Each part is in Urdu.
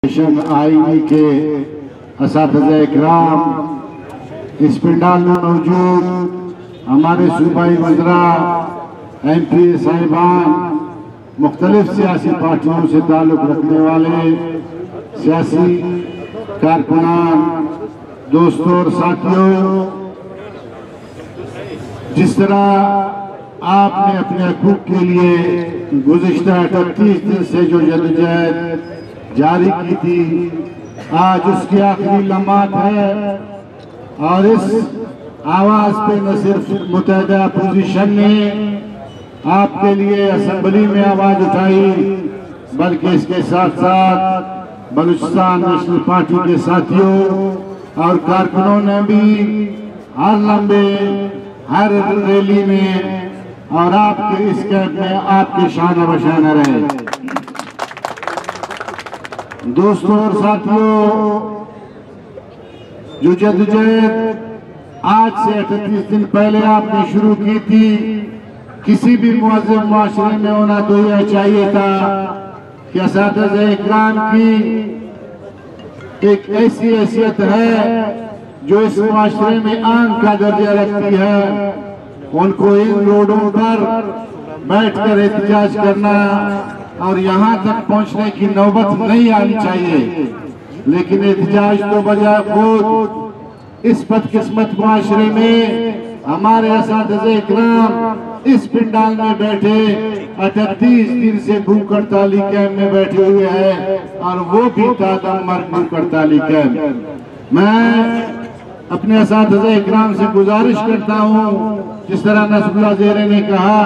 آئی کے اساتذہ اکرام، اس پنڈال میں موجود ہمارے صوبائی وزراء، ایم پی صاحبان، مختلف سیاسی پارٹیوں سے تعلق رکھنے والے سیاسی کارکنان، دوستوں اور ساتھیوں، جس طرح آپ نے اپنے حقوق کے لیے گزشتہ 38 دن سے جو جدوجہد جاری کی تھی، آج اس کی آخری لمحات ہے اور اس آواز پہ نہ صرف متحدہ اپوزیشن نے آپ کے لیے اسمبلی میں آواز اٹھائی، بلکہ اس کے ساتھ ساتھ بلوچستان نیشنل پارٹی کے ساتھیوں اور کارکنوں نے بھی ہر لمبے ہر ریلی میں اور آپ کے اس کیمپ میں آپ کی شان بشانہ رہے۔ دوستوں اور ساتھیوں، جو جدوجہد آج سے 38 دن پہلے آپ نے شروع کی تھی، کسی بھی مہذب معاشرے میں ہونا تو یہ چاہیے تھا کہ اساتذہ اکرام کی ایک ایسی حیثیت ہے جو اس معاشرے میں عام کا درجہ رکھتی ہے، ان کو ان روڈوں پر بیٹھ کر احتجاج کرنا اور یہاں تک پہنچنے کی نوبت نہیں آنی چاہیے، لیکن احتجاج تو بجائے خود اس بدقسمت معاشرے میں ہمارے اساتذہ اکرام اس پنڈال میں بیٹھے 38 دن سے بھوک ہڑتالی کیمپ میں بیٹھے ہوئے ہیں، اور وہ بھی تادم مرگ بھوک ہڑتالی کیمپ۔ میں اپنے اساتذہ اکرام سے گزارش کرتا ہوں، جس طرح نصب اللہ زیرے نے کہا،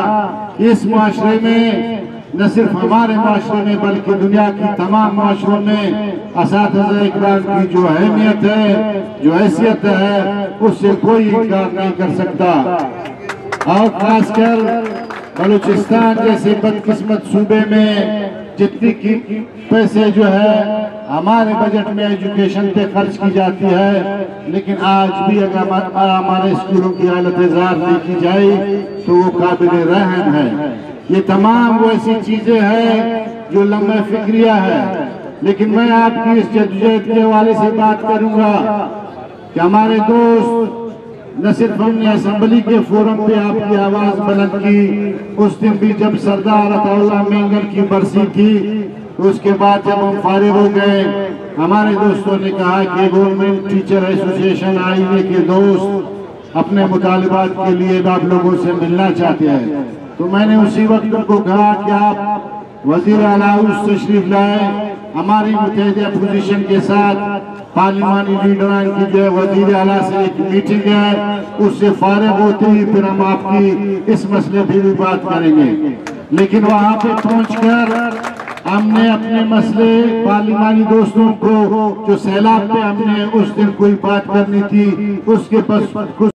اس معاشرے میں نہ صرف ہمارے معاشرے میں بلکہ دنیا کی تمام معاشروں میں اساتذہ اکرام کی جو اہمیت ہے، جو حیثیت ہے، اس سے کوئی انکار نہیں کر سکتا، اور خاص کر بلوچستان جیسے بدقسمت صوبے میں جتنی پیسے جو ہے ہمارے بجٹ میں ایجوکیشن پہ خرچ کی جاتی ہے، لیکن آج بھی اگر ہمارے اسکولوں کی حالت زار دیکھی جائے تو وہ قابل رحم ہے۔ یہ تمام وہ ایسی چیزیں ہیں جو لمحہ فکریہ ہے، لیکن میں آپ کی اس جدوجہد کے حوالے سے بات کروں گا کہ ہمارے دوست، نہ صرف ہم نے اسمبلی کے فورم پہ آپ کی آواز بلند کی، اس دن بھی جب سردار عطا اللہ مینگر کی برسی تھی، اس کے بعد جب ہم فارغ ہو گئے، ہمارے دوستوں نے کہا کہ گورنمنٹ ٹیچر ایسوسیشن آئینے کے دوست اپنے مطالبات کے لیے آپ لوگوں سے ملنا چاہتے ہیں، تو میں نے اسی وقت ان کو کہا کہ آپ وزیر اعلیٰ تشریف لائیں، ہماری متحدہ اپوزیشن کے ساتھ پارلیمانی لیڈران کی جو وزیر اعلیٰ سے ایک میٹنگ ہے، اس سے فارغ ہوتے ہی پھر ہم آپ کی اس مسئلے پہ بھی بات کریں گے۔ لیکن وہاں پہ پہنچ کر ہم نے اپنے مسئلے پارلیمانی دوستوں کو، جو سیلاب پہ ہم نے اس دن کوئی بات کرنی تھی، اس کے پس